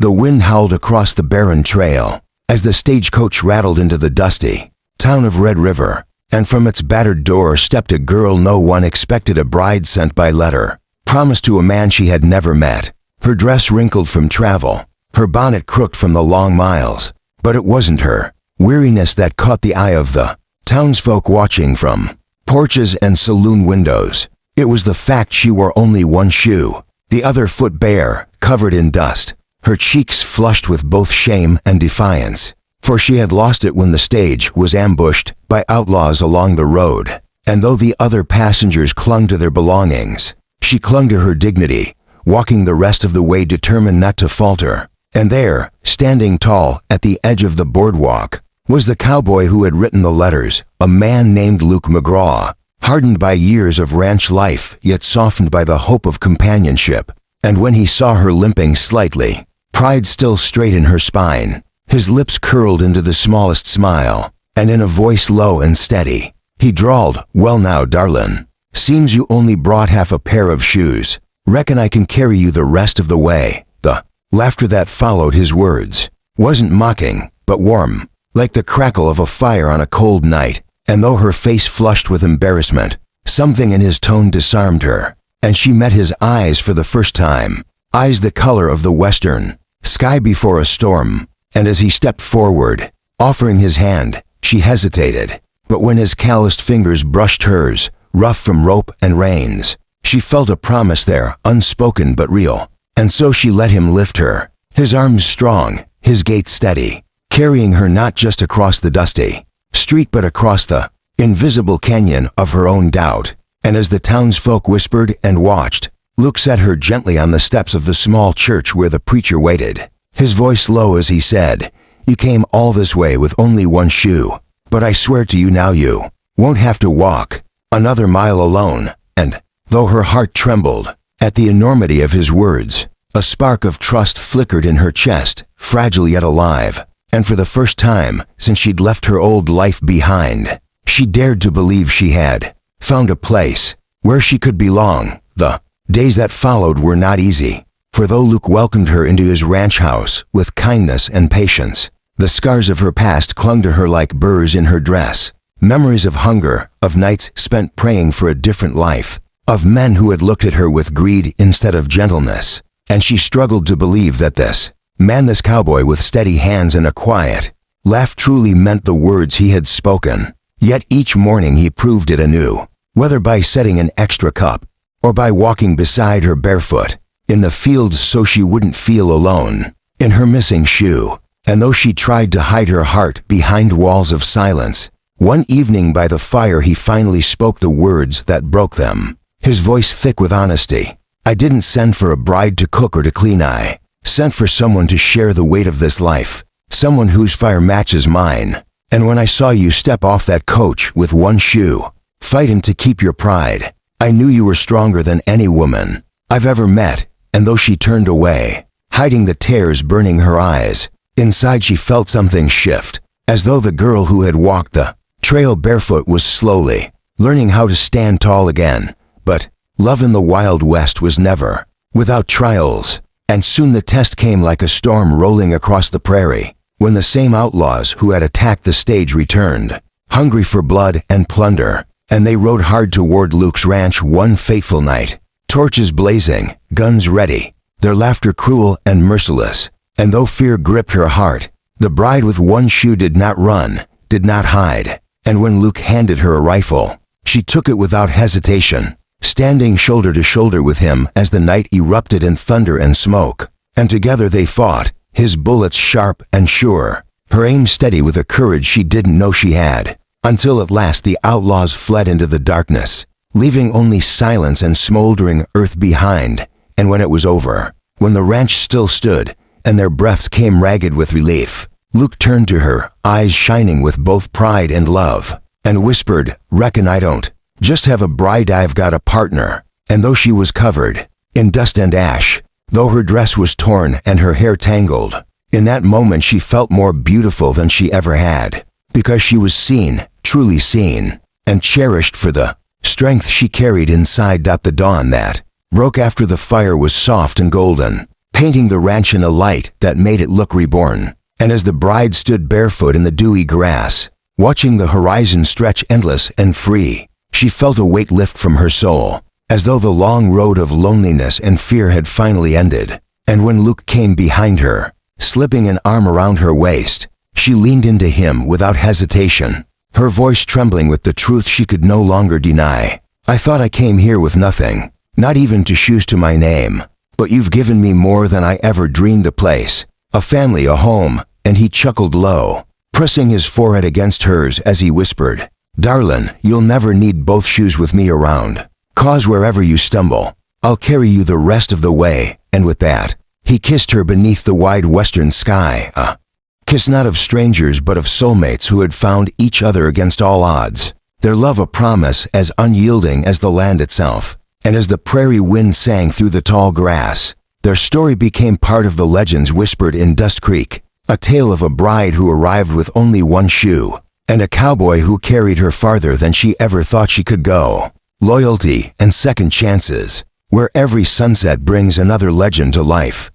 The wind howled across the barren trail as the stagecoach rattled into the dusty town of Red River, and from its battered door stepped a girl no one expected, a bride sent by letter, promised to a man she had never met. Her dress wrinkled from travel, her bonnet crooked from the long miles, but it wasn't her weariness that caught the eye of the townsfolk watching from porches and saloon windows. It was the fact she wore only one shoe, the other foot bare, covered in dust, her cheeks flushed with both shame and defiance, for she had lost it when the stage was ambushed by outlaws along the road. And though the other passengers clung to their belongings, she clung to her dignity, walking the rest of the way determined not to falter. And there, standing tall at the edge of the boardwalk, was the cowboy who had written the letters, a man named Luke McGraw, hardened by years of ranch life yet softened by the hope of companionship. And when he saw her limping slightly, pride still straight in her spine, his lips curled into the smallest smile, and in a voice low and steady, he drawled, "Well now, darlin', seems you only brought half a pair of shoes. Reckon I can carry you the rest of the way." The laughter that followed his words wasn't mocking, but warm, like the crackle of a fire on a cold night. And though her face flushed with embarrassment, something in his tone disarmed her, and she met his eyes for the first time, eyes the color of the western sky before a storm. And as he stepped forward, offering his hand, she hesitated. But when his calloused fingers brushed hers, rough from rope and reins, she felt a promise there, unspoken but real. And so she let him lift her, his arms strong, his gait steady, carrying her not just across the dusty street but across the invisible canyon of her own doubt. And as the townsfolk whispered and watched, Luke set her gently on the steps of the small church where the preacher waited, his voice low as he said, "You came all this way with only one shoe, but I swear to you now you won't have to walk another mile alone." And though her heart trembled at the enormity of his words, a spark of trust flickered in her chest, fragile yet alive. And for the first time since she'd left her old life behind, she dared to believe she had found a place where she could belong. The days that followed were not easy, for though Luke welcomed her into his ranch house with kindness and patience, the scars of her past clung to her like burrs in her dress, memories of hunger, of nights spent praying for a different life, of men who had looked at her with greed instead of gentleness. And she struggled to believe that this cowboy with steady hands and a quiet laugh truly meant the words he had spoken. Yet each morning he proved it anew, whether by setting an extra cup or by walking beside her barefoot in the fields so she wouldn't feel alone in her missing shoe. And though she tried to hide her heart behind walls of silence, one evening by the fire he finally spoke the words that broke them, his voice thick with honesty. "I didn't send for a bride to cook or to clean, I sent for someone to share the weight of this life, someone whose fire matches mine. And when I saw you step off that coach with one shoe, fighting to keep your pride, I knew you were stronger than any woman I've ever met." And though she turned away, hiding the tears burning her eyes, inside she felt something shift, as though the girl who had walked the trail barefoot was slowly learning how to stand tall again. But love in the Wild West was never without trials. And soon the test came like a storm rolling across the prairie, when the same outlaws who had attacked the stage returned, hungry for blood and plunder. And they rode hard toward Luke's ranch one fateful night, torches blazing, guns ready, their laughter cruel and merciless. And though fear gripped her heart, the bride with one shoe did not run, did not hide. And when Luke handed her a rifle, she took it without hesitation, standing shoulder to shoulder with him as the night erupted in thunder and smoke. And together they fought, his bullets sharp and sure, her aim steady with a courage she didn't know she had, until at last the outlaws fled into the darkness, leaving only silence and smoldering earth behind. And when it was over, when the ranch still stood, and their breaths came ragged with relief, Luke turned to her, eyes shining with both pride and love, and whispered, "Reckon I don't just have a bride, I've got a partner." And though she was covered in dust and ash, though her dress was torn and her hair tangled, in that moment she felt more beautiful than she ever had, because she was seen, truly seen, and cherished for the strength she carried inside. The dawn that broke after the fire was soft and golden, painting the ranch in a light that made it look reborn. And as the bride stood barefoot in the dewy grass, watching the horizon stretch endless and free, she felt a weight lift from her soul, as though the long road of loneliness and fear had finally ended. And when Luke came behind her, slipping an arm around her waist, she leaned into him without hesitation, her voice trembling with the truth she could no longer deny. "I thought I came here with nothing, not even two shoes to my name. But you've given me more than I ever dreamed, a place, a family, a home." And he chuckled low, pressing his forehead against hers as he whispered, "Darlin', you'll never need both shoes with me around. 'Cause wherever you stumble, I'll carry you the rest of the way." And with that, he kissed her beneath the wide western sky, a kiss not of strangers but of soulmates who had found each other against all odds, their love a promise as unyielding as the land itself. And as the prairie wind sang through the tall grass, their story became part of the legends whispered in Dust Creek, a tale of a bride who arrived with only one shoe, and a cowboy who carried her farther than she ever thought she could go. Loyalty and second chances, where every sunset brings another legend to life.